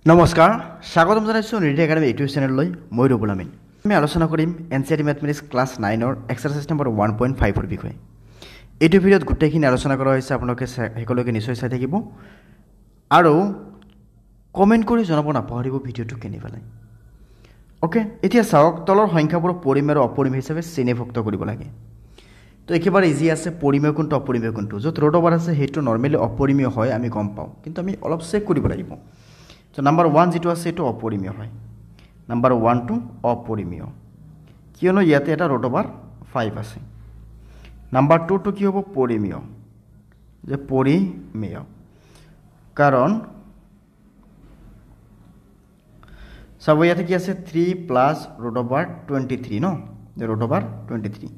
নমস্কাৰ স্বাগতম জনাইছো নিৰ্দেশ একাডেমি ইউটিউব চেনেললৈ মই ৰবুল আমিন আমি আলোচনা কৰিম এনচিইআৰটি মেথমেটিক্স ক্লাছ 9 ৰ এক্সাৰসাইজ নম্বৰ 1.5 ৰ বিষয়ে এইটো ভিডিঅ'ত গোটেইখিনি আলোচনা কৰা হৈছে আপোনালোকে হেকলৈকে নিশ্চয় চাই থাকিব আৰু কমেন্ট কৰি জনাব নাপাহৰিব ভিডিঅ'টো কেনে পালে ওকে এতিয়া চাওক তলৰ সংখ্যাবোৰ পৰিমেয় আৰু অপৰিমেয় হিচাপে শ্ৰেণীভুক্ত কৰিব লাগে তো একেবাৰে ইজি আছে পৰিমেয় কোনটো অপৰিমেয় কোনটো য'ত ৰুট ওভাৰ আছে সেইটো নৰমালি অপৰিমেয় হয় আমি গম পাওঁ কিন্তু আমি অলপ চেক কৰিব লাগিব So number 1 যেটো আছে এটো অপৰিমেয় হয় নাম্বাৰ 1 টু অপৰিমেয় কিয়নো ইয়াতে এটা ৰুট ওভাৰ 5 আছে নাম্বাৰ 2 টু কি হ'ব পৰিমেয় যে পৰিমেয় কাৰণ সব ইয়াতে কি আছে 3 প্লাস ৰুট ওভাৰ 23 ন যে ৰুট ওভাৰ 23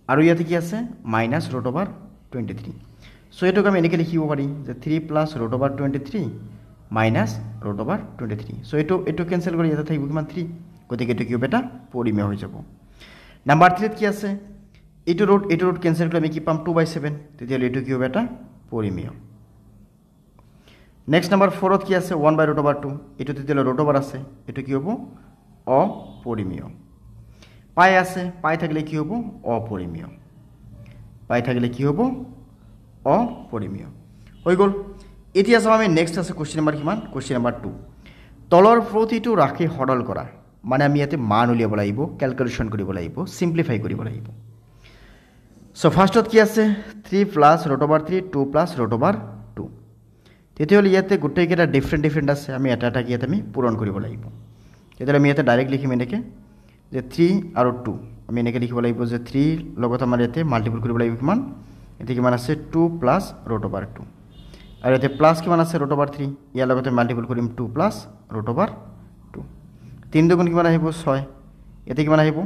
আৰু ইয়াতে কি আছে মাইনাস ৰুট ওভাৰ 23 সো এটোক আমি এনেকৈ লিখিব পাৰি যে 3 plus root over 23 minus root over 23 so eto cancel kori yata thaibo kiman 3 gotike eto ki hobe eta porimeyo hoy jabo number 3 ki ase eto root cancel kori ami ki pam 2/7 tetiale eto ki hobe eta porimeyo next number 4 ki ase 1/root over 2 eto tetiale root over ase eto ki hobo অপরিমেয় pi ase pi thakile ki hobo অপরিমেয় pi thakile ki hobo অপরিমেয় হই গল এতিয়া চাও আমি next আছে question number কিমান question number 2 তলৰ প্ৰতিটো ৰাখি হৰল কৰা মানে আমি ইয়াতে মান উলিয়াব লাগিব ক্যালকুলেশন কৰিব লাগিব সিম্পলিফাই কৰিব লাগিব সো ফাৰ্স্টত কি আছে 3 plus root over 3 2 plus root over 2 তেতিয়াহ'লে ইয়াতে গোটেই কেইটা ডিফাৰেন্ট আছে আমি এটা কি ইয়াতে আমি পূৰণ কৰিব লাগিব তেতিয়াহ'লে আমি ইয়াতে ডাইৰেক্ট লিখিম এনেকে যে 3 আৰু 2 আমি এনেকে লিখিব লাগিব যে 3 লগত আমাৰ ইয়াতে মাল্টিপল কৰিব লাগিব কিমান এতে কিমান আছে 2 প্লাস ৰুট ওভাৰ 2 আৰু এতে প্লাস কিমান আছে ৰুট ওভাৰ 3 ইয়াৰ লগতে মাল্টিপল কৰিম 2 প্লাস ৰুট ওভাৰ 2 3 দুগুণ কিমান আহিব 6 এতে কিমান আহিব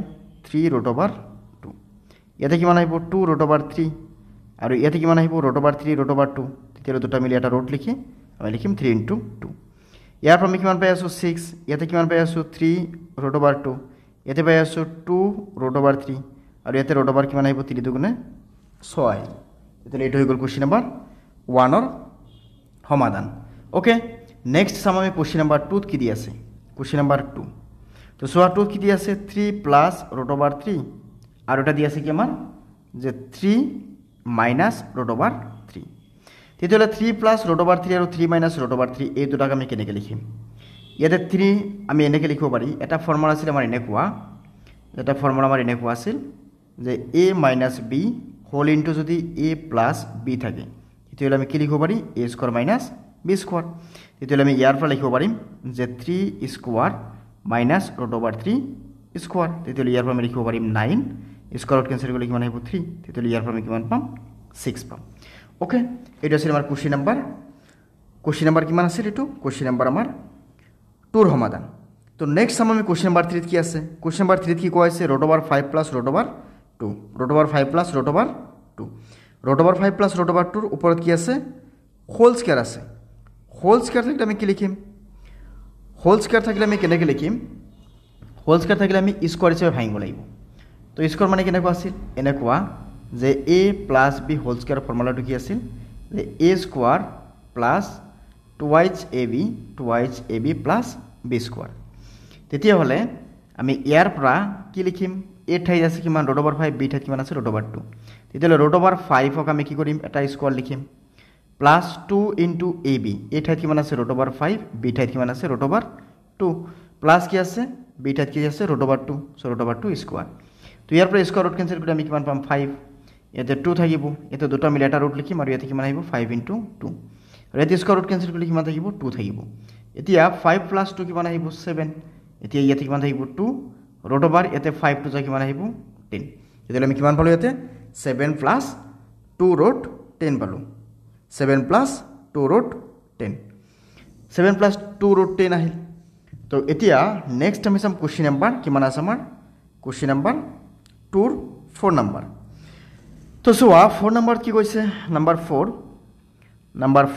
3 ৰুট ওভাৰ 2 এতে কিমান আহিব 2 ৰুট ওভাৰ 3 আৰু এতে কিমান আহিব ৰুট ওভাৰ 3 ৰুট ওভাৰ 2 তেতিয়া দুটা মিলি এটা ৰুট লিখি আমি লিখিম 3 * 2 ইয়াৰ পৰা আমি কিমান পাই আছো 6 এতে কিমান পাই আছো 3 ৰুট ওভাৰ 2 এতে পাই আছো 2 ৰুট ওভাৰ 3 আৰু এতে ৰুট ওভাৰ কিমান আহিব 3 দুগুণে 6 তেতিয়া এইটো হৈ গল কোশ্চেন নাম্বাৰ 1 ৰ সমাধান ওকে নেক্সট সাম আমি কোশ্চেন নাম্বার 2 কি দি আছে কোশ্চেন নাম্বার 2 তো সোয়া 2 কি দি আছে 3 প্লাস ৰুট ওভাৰ 3 আৰ ওটা দি আছে কি আমাৰ যে 3 মাইনাস ৰুট ওভাৰ 3 তেতিয়াহলে 3 প্লাস ৰুট ওভাৰ 3 আৰু 3 মাইনাস ৰুট ওভাৰ 3 এই দুটাক আমি কেনেকৈ লিখিম ইয়াতে 3 আমি এনেকৈ লিখিব পাৰি এটা ফৰ্মুলা আছিল আমাৰ এনেকুৱা এটা ফৰ্মুলা আমাৰ এনেকুৱা আছিল যে a minus b whole into যদি a প্লাস b থাকে তেতিয়াহ'লে আমি কি লিখিব পাৰি a square minus b square তেতিয়াহ'লে আমি ইয়াৰ পৰা লিখিব পাৰিম যে 3 square minus root over 3 square তেতিয়াহ'লে ইয়াৰ পৰা আমি লিখিব পাৰিম 9 স্কয়াৰত কেনসেল কৰিলে কিমান আহিব 3 তেতিয়াহ'লে ইয়াৰ পৰা আমি কিমান পাম 6 পাম ওকে এটা আছিল আমাৰ কোশ্চেন নাম্বাৰ কিমান আছিল এটো কোশ্চেন নাম্বাৰ আমাৰ 2 ৰ সমাধান তো নেক্সট সাম আমি কোশ্চেন নাম্বাৰ 3 কি আছে কোশ্চেন নাম্বাৰ 3 কি কোৱা আছে root over 5 plus root over 2 root over 5 plus root over 2 root over 5 plus root over 2 ৰ ওপৰত কি আছে হোল স্কয়াৰ আছে হোল স্কয়াৰ থাকিলে আমি কি লিখিম হোল স্কয়াৰ থাকিলে আমি কেনেকৈ লিখিম হোল স্কয়াৰ থাকিলে আমি স্কয়াৰ হিচাপে ভাঙিব লাগিব তো স্কয়াৰ মানে কেনেকুৱা আছিল এনেকুৱা যে a plus b whole square ফৰ্মুলাটো কি আছিল যে a square plus twice ab plus b square তেতিয়াহ'লে আমি ইয়াৰ পৰা কি লিখিম a ঠাইত আছে কিমান ৰুট ওভাৰ 5 b ঠাইত কিমান আছে ৰুট ওভাৰ 2 তেতিয়াহ'লে ৰুট ওভাৰ 5 ক আমি কি কৰিম এটা স্কয়াৰ লিখিম প্লাস 2 ইনটু ab a ঠাইত কিমান আছে ৰুট ওভাৰ 5 b ঠাইত কিমান আছে ৰুট ওভাৰ 2 প্লাস কি আছে b ঠাইত কি আছে root over 2 so root over 2 square তো ইয়াৰ পৰা স্কয়াৰ ৰুট কেনসেল কৰি আমি কিমান পাম 5 ইয়াতে 2 থাকিব এতে দুটা মিলি এটা ৰুট লিখিম আৰু ইয়াতে কিমান আহিব 5 ইনটু 2 আৰু ইয়াতে স্কয়াৰ ৰুট কেনসেল কৰিলে কিমান থাকিব 2 থাকিব এতিয়া 5 প্লাস 2 কিমান আহিব 7 এতিয়া ইয়াতে কিমান থাকিব 2 ৰুট ওভাৰ ইয়াতে 5 টু যা কিমান আহিব 10 তেতিয়াহ'লে আমি কিমান পালো ইয়াতে 7 প্লাস 2 ৰুট 10 পালো 7 প্লাস 2 ৰুট 10 7 প্লাস 2 ৰুট 10 আহিল তো এতিয়া নেক্সট আমি চাম কোশ্চেন নাম্বাৰ কিমান আছে আমাৰ কোশ্চেন নাম্বাৰ 2 ৰ 4 নাম্বাৰ তো সোৱা 4 নাম্বাৰ কি কৈছে নাম্বাৰ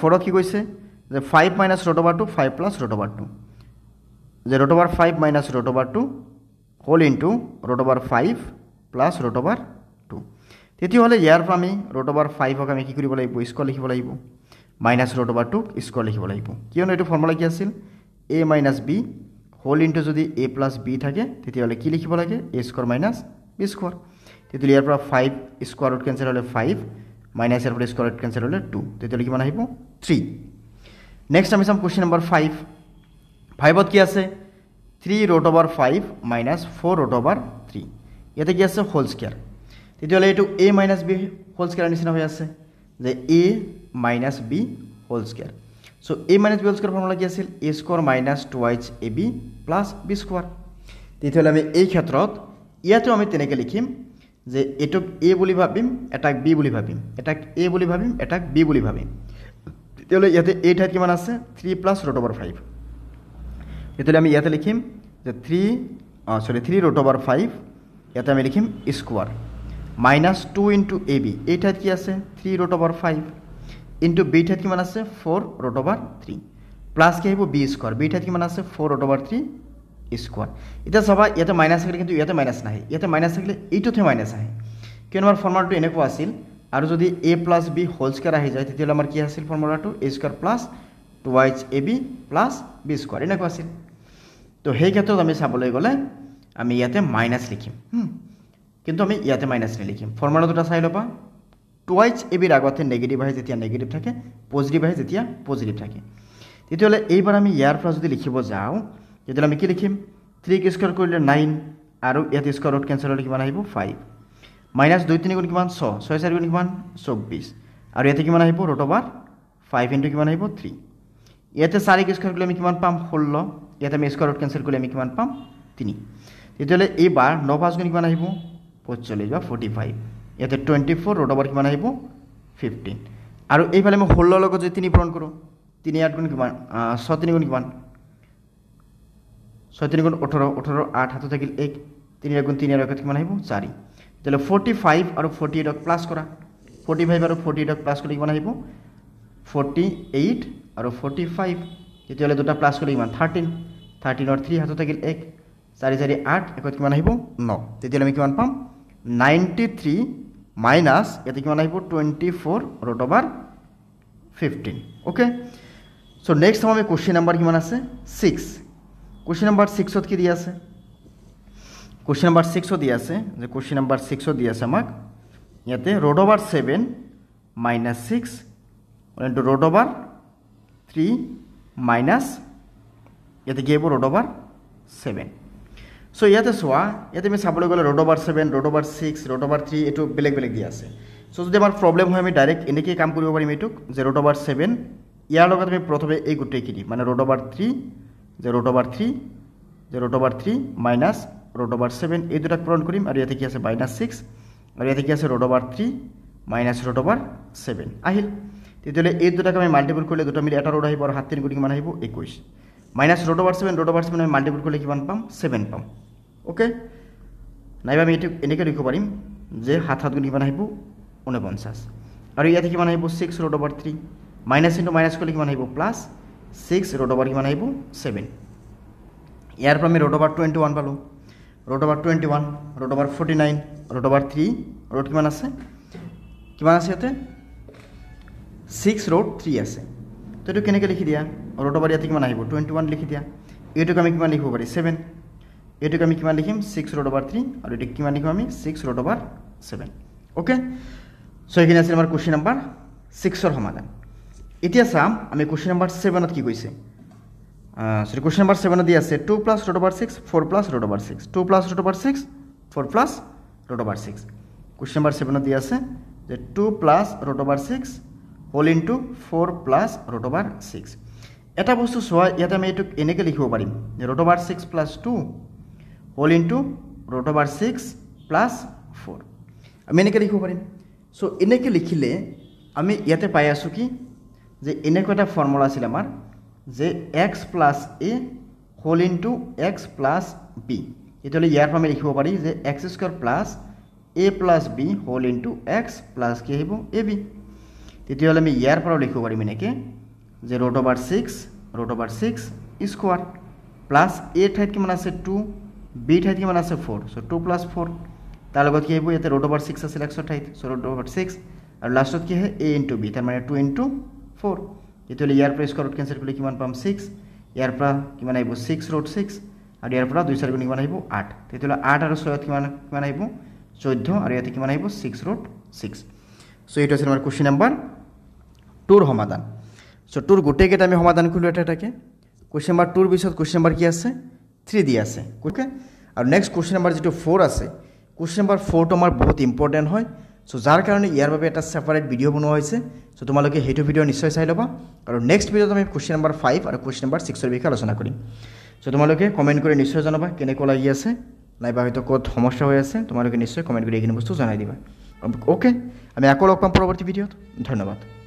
4 কি কৈছে যে 5 minus root over 2 5 plus root over 2 যে root over 5 minus root over 2 whole into root over 5 plus root over 2 তেতিয়াহ'লে ইয়াৰ পৰা আমি ৰুট ওভাৰ 5 ক আমি কি কৰিব লাগিব স্কয়াৰ লিখিব লাগিব মাইনাস ৰুট ওভাৰ 2 স্কয়াৰ লিখিব লাগিব কিয়নো এটো ফৰ্মুলা কি আছিল এ মাইনাছ বি হোল ইনটু যদি এ প্লাছ বি থাকে তেতিয়াহ'লে কি লিখিব লাগে এ স্কোৱাৰ মাইনাছ বি স্কোৱাৰ তেতিয়াহ'লে ইয়াৰ পৰা 5 স্কোৱাৰ ৰুট কেঞ্চেল হ'লে 5 মাইনাছ ইয়াৰ পৰা স্কোৱাৰ ৰুট কেঞ্চেল হ'লে 2 তেতিয়াহ'লে কিমান আহিব 3 নেক্সট আমি চাম কুৱেশ্যন নম্বৰ 5 5ত কি আছে 3 root over 5 minus 4 root over 3 ইয়াতে কি আছে হোল স্কোৱাৰ তেতিয়াহ'লে এইটো A minus B whole square নিচিনা হৈ আছে যে A minus B whole square চ' A minus B whole square formula কি আছিল A square minus 2h A B plus B square তেতিয়াহ'লে আমি এই ক্ষেত্ৰত ইয়াতেও আমি তেনেকৈ লিখিম যে এটোক এ বুলি ভাবিম এটাক বি বুলি ভাবিম এটাক এ বুলি ভাবিম এটাক বি বুলি ভাবিম তেতিয়াহ'লে ইয়াতে এই ঠাইত কিমান আছে 3 প্লাছ ৰুট অভাৰ 5 তেতিয়াহ'লে আমি ইয়াতে লিখিম যে 3 ৰুট অভাৰ 5 ইয়াতে আমি লিখিম square minus 2 into A B এই ঠাইত কি আছে 3 ৰুট অভাৰ 5 ইনটু বি ঠাইত কিমান আছে 4 ৰুট অভাৰ 3 প্লাছ কি আহিব বি স্কোৱাৰ বি ঠাইত কিমান আছে 4 ৰুট অভাৰ 3 স্কোৱাৰ এতিয়া চাবা ইয়াতে মাইনাছ থাকিলে কিন্তু ইয়াতে মাইনাছ নাহে ইয়াতে মাইনাছ থাকিলে এইটোতহে মাইনাছ আহে কিয়নো আমাৰ ফৰ্মুলাটো এনেকুৱা আছিল আৰু যদি A plus B whole square আহি যায় তেতিয়াহ'লে আমাৰ কি আছিল ফৰ্মুলাটো এ square plus 2h A B plus B square এনেকুৱা আছিল তো সেই ক্ষেত্ৰত আমি চাবলৈ গ'লে আমি ইয়াতে মাইনাছ লিখিম কিন্তু আমি ইয়াতে মাইনাছ নিলিখিম ফৰ্মুলা দুটা চাই ল'বা 2h এ বিৰ আগতে নেগেটিভ আহে যেতিয়া নেগেটিভ থাকে পজিটিভ আহে যেতিয়া পজিটিভ থাকে তেতিয়াহ'লে এইবাৰ আমি ইয়াৰ পৰা যদি লিখিব যাওঁ তেতিয়াহ'লে আমি কি লিখিম 3 স্কোৱাৰ কৰিলে 9 আৰু ইয়াত স্কোৱাৰ ৰুট কেঞ্চেল হ'লে কিমান আহিব 5 মাইনাছ 2 3 গুণ কিমান 6 6 4 গুণ কিমান 24 আৰু ইয়াতে কিমান আহিব ৰুট অভাৰ 5 ইনটু কিমান আহিব 3 ইয়াতে 4 স্কোৱাৰ কৰিলে আমি কিমান পাম 16 ইয়াতে আমি স্কোৱাৰ ৰুট কেঞ্চেল কৰিলে আমি কিমান পাম 3 তেতিয়াহ'লে এইবাৰ 9 5 গুণ কিমান আহিব 45 বা 45 ইয়াতে 24 ৰুট অভাৰ কিমান আহিব 15 আৰু এইফালে আমি 16 লগত যদি 3 পূৰণ কৰোঁ 3 8 গুণ কিমান 6 3 গুণ কিমান 6 3 গুণ 18 18 8 হাতত থাকিল 1 3 গুণ 3 আগত কিমান আহিব 4 তেতিয়াহ'লে 45 আৰু 48ক প্লাছ কৰা 45 আৰু 48ক প্লাছ কৰিলে কিমান আহিব 48 আৰু 45 তেতিয়াহ'লে দুটা প্লাছ কৰিলে কিমান 13 13 আৰু 3 হাতত থাকিল 1 4 4 8 একত কিমান আহিব 9 তেতিয়াহ'লে আমি কিমান পাম 93 মাইনাছ ইয়াতে কিমান আহিব 24 root over 15 okay so' next আমি কুৱেশ্যন নম্বৰ কিমান আছে 6 কুৱেশ্যন নম্বৰ 6ত কি দিয়া আছে কুৱেশ্যন নম্বৰ 6ত দিয়া আছে যে কুৱেশ্যন নম্বৰ 6ত দিয়া আছে আমাক ইয়াতে root over 7 minus 6 into root over 3 minus ইয়াতে কি আহিব ৰুট অভাৰ 7 চ' ইয়াতে চোৱা ইয়াতে আমি চাবলৈ গ'লে root over 7 root over 6 root over 3 এইটো বেলেগ বেলেগ দিয়া আছে চ' যদি আমাৰ প্ৰব্লেম হয় আমি ডাইৰেক্ট এনেকৈ কাম কৰিব পাৰিম এইটোক যে ৰুট অভাৰ 7 ইয়াৰ লগত আমি প্ৰথমে এই গোটেইখিনি মানে ৰুট অভাৰ 3 যে ৰুট অভাৰ 3 যে root over 3 minus root over 7 এই দুটাক পূৰণ কৰিম আৰু ইয়াতে কি আছে মাইনাছ 6 আৰু ইয়াতে কি আছে root over 3 minus root over 7 আহিল তেতিয়াহ'লে এই দুটাক আমি মাল্টিপুল কৰিলে দুটা মিলি এটা ৰুট আহিব আৰু 7 3 গুণ কিমান আহিব 21 মাইনাছ ৰুট অভাৰ 7 আমি মাল্টিপুল কৰিলে কিমান পাম 7 পাম অ'কে নাইবা আমি এইটো এনেকৈ লিখিব পাৰিম যে 7 7 গুণ কিমান আহিব 49 আৰু ইয়াতে কিমান আহিব 6 root over 3 minus into minus কৰিলে কিমান আহিব প্লাছ 6 ৰুট অভাৰ কিমান আহিব 7 ইয়াৰ পৰা আমি ৰুট অভাৰ 21 পালোঁ root over 21 root over 49 root over 3 root কিমান আছে ইয়াতে 6 ৰুট 3 আছে তো এইটো কেনেকৈ লিখি দিয়া ৰুট অভাৰ ইয়াতে কিমান আহিব 21 লিখি দিয়া এইটোক আমি কিমান লিখিব পাৰি 7 এইটোক আমি কিমান লিখিম 6 ৰুট অভাৰ 3 আৰু এইটোক কিমান লিখিম আমি 6 ৰুট অভাৰ 7 অ'কে চ' এইখিনি আছিল আমাৰ কুৱেশ্যন নম্বৰ 6ৰ সমাধান এতিয়া চাম আমি কুৱেশ্যন নম্বৰ 7ত কি কৈছে সৰি কুৱেশ্যন নম্বৰ 7ত দি আছে 2 plus root over 6 4 plus root over 6 2 plus root over 6 4 plus root over 6 question number 7ত দি আছে যে 2 plus root over 6 whole into 4 plus root over 6 এটা বস্তু চোৱা ইয়াতে আমি এইটোক এনেকৈ লিখিব পাৰিম যে root over 6 plus 2 whole into root over 6 plus 4 আমি এনেকৈ লিখিব পাৰিম চ' এনেকৈ লিখিলে আমি ইয়াতে পাই আছোঁ কি যে এনেকুৱা এটা ফৰ্মুলা আছিল আমাৰ যে x plus a whole into x plus b তেতিয়াহ'লে ইয়াৰ পৰা আমি লিখিব পাৰি যে x square plus a plus b whole into x plus কি আহিব ab তেতিয়াহ'লে আমি ইয়াৰ পৰাও লিখিব পাৰিম এনেকৈ যে root over 6 square plus a ঠাইত কিমান আছে 2 b ঠাইত কিমান আছে 4 চ' 2 প্লাছ 4 তাৰ লগত কি আহিব ইয়াতে ৰুট অভাৰ 6 আছিল x ঠাইত চ' ৰুট অভাৰ 6 আৰু লাষ্টত কি হয় a ইনটু b তাৰ মানে 2 ইনটু 4 তেতিয়াহ'লে ইয়াৰ পৰা স্কোৱাৰ ৰুট কেঞ্চেল কৰিলে কিমান পাম 6 ইয়াৰ পৰা কিমান আহিব 6 ৰুট 6 আৰু ইয়াৰ পৰা 2 4 গুণ কিমান আহিব 8 তেতিয়াহ'লে 8 আৰু 6 কিমান আহিব 14 আৰু ইয়াতে কিমান আহিব 6 ৰুট 6 সো এইটো আছে আমাৰ কোশ্চেন নাম্বাৰ 2 ৰ সমাধান সো 2 ৰ গোটেইকেইটা আমি সমাধান কৰিলো এটাকে কোশ্চেন নাম্বাৰ 2 ৰ পিছত কোশ্চেন নাম্বাৰ কি আছে 3 দি আছে ওকে আৰু নেক্সট কোশ্চেন নাম্বাৰ যেটো 4 আছে কোশ্চেন নাম্বাৰ 4 টো আমাৰ বহুত ইম্পৰ্টেন্ট হয় সো যাৰ কাৰণে ইয়াৰ বাবে এটা সেপাৰেট ভিডিও বনোৱা হৈছে সো তোমালোকে হেতু ভিডিও নিশ্চয় চাই লবা আৰু নেক্সট ভিডিওত আমি কোশ্চেন নাম্বাৰ 5 আৰু কোশ্চেন নাম্বাৰ 6 ৰ বিষয়ে আলোচনা কৰিম সো তোমালোকে কমেন্ট কৰি নিশ্চয় জনাবা কেনেকৈ লাগি আছে নাইবা হয়তো ক'ত সমস্যা হৈ আছে তোমালোকে নিশ্চয় কমেন্ট কৰি এইখিনি বস্তু জনাই দিবা ওকে আমি আকৌ লগ পাম পৰৱৰ্তী ভিডিওত ধন্যবাদ